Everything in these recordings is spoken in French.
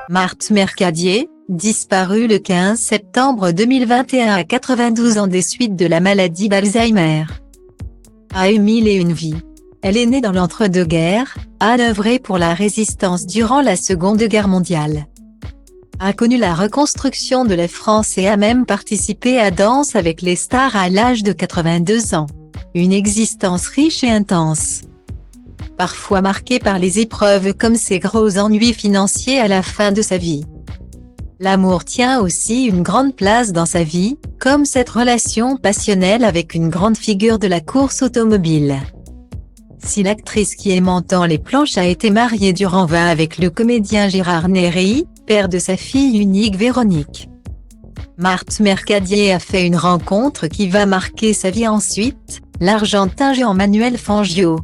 Marthe Mercadier, disparue le 15 septembre 2021 à 92 ans des suites de la maladie d'Alzheimer. A eu 1001 vies. Elle est née dans l'entre-deux-guerres, a œuvré pour la résistance durant la Seconde Guerre mondiale. A connu la reconstruction de la France et a même participé à Danse avec les stars à l'âge de 82 ans. Une existence riche et intense. Parfois marquée par les épreuves comme ses gros ennuis financiers à la fin de sa vie. L'amour tient aussi une grande place dans sa vie, comme cette relation passionnelle avec une grande figure de la course automobile. Si l'actrice qui aime tant les planches a été mariée durant 20 avec le comédien Gérard Néry, père de sa fille unique Véronique. Marthe Mercadier a fait une rencontre qui va marquer sa vie ensuite, l'Argentin Jean-Manuel Fangio.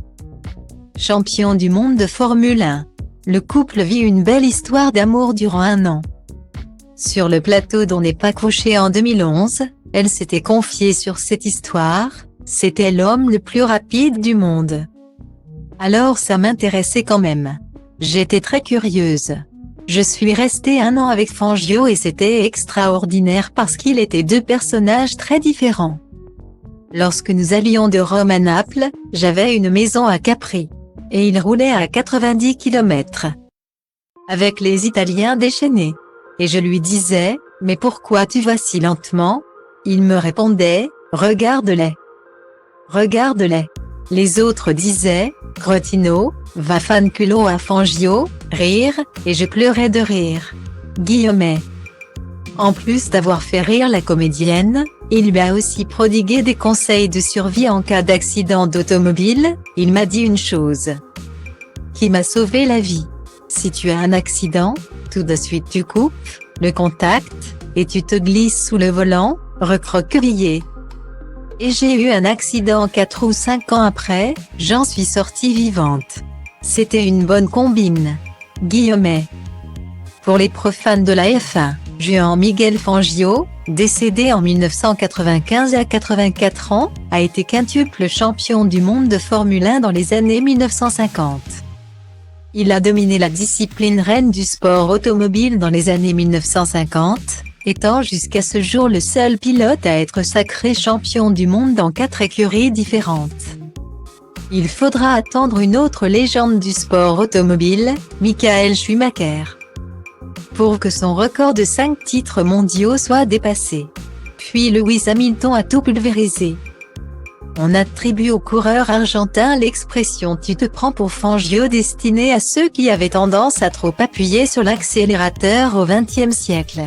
Champion du monde de Formule 1. Le couple vit une belle histoire d'amour durant 1 an. Sur le plateau d'On n'est pas couché en 2011, elle s'était confiée sur cette histoire, c'était l'homme le plus rapide du monde. Alors ça m'intéressait quand même. J'étais très curieuse. Je suis restée 1 an avec Fangio et c'était extraordinaire parce qu'il était 2 personnages très différents. Lorsque nous allions de Rome à Naples, j'avais une maison à Capri. Et il roulait à 90 km. Avec les Italiens déchaînés. Et je lui disais, mais pourquoi tu vas si lentement? Il me répondait, regarde-les. Regarde-les. Les autres disaient, Cretino, va fanculo à Fangio, rire, et je pleurais de rire. Guillemet. En plus d'avoir fait rire la comédienne, il lui a aussi prodigué des conseils de survie en cas d'accident d'automobile. Il m'a dit une chose qui m'a sauvé la vie. Si tu as un accident, tout de suite tu coupes le contact, et tu te glisses sous le volant, recroquevillé. Et j'ai eu un accident 4 ou 5 ans après, j'en suis sortie vivante. C'était une bonne combine. Guillemet. Pour les profanes de la F1, Jean-Miguel Fangio, décédé en 1995 à 84 ans, a été quintuple champion du monde de Formule 1 dans les années 1950. Il a dominé la discipline reine du sport automobile dans les années 1950, étant jusqu'à ce jour le seul pilote à être sacré champion du monde dans 4 écuries différentes. Il faudra attendre une autre légende du sport automobile, Michael Schumacher, pour que son record de 5 titres mondiaux soit dépassé. Puis Lewis Hamilton a tout pulvérisé. On attribue au coureur argentin l'expression « tu te prends pour Fangio » destinée à ceux qui avaient tendance à trop appuyer sur l'accélérateur au XXe siècle.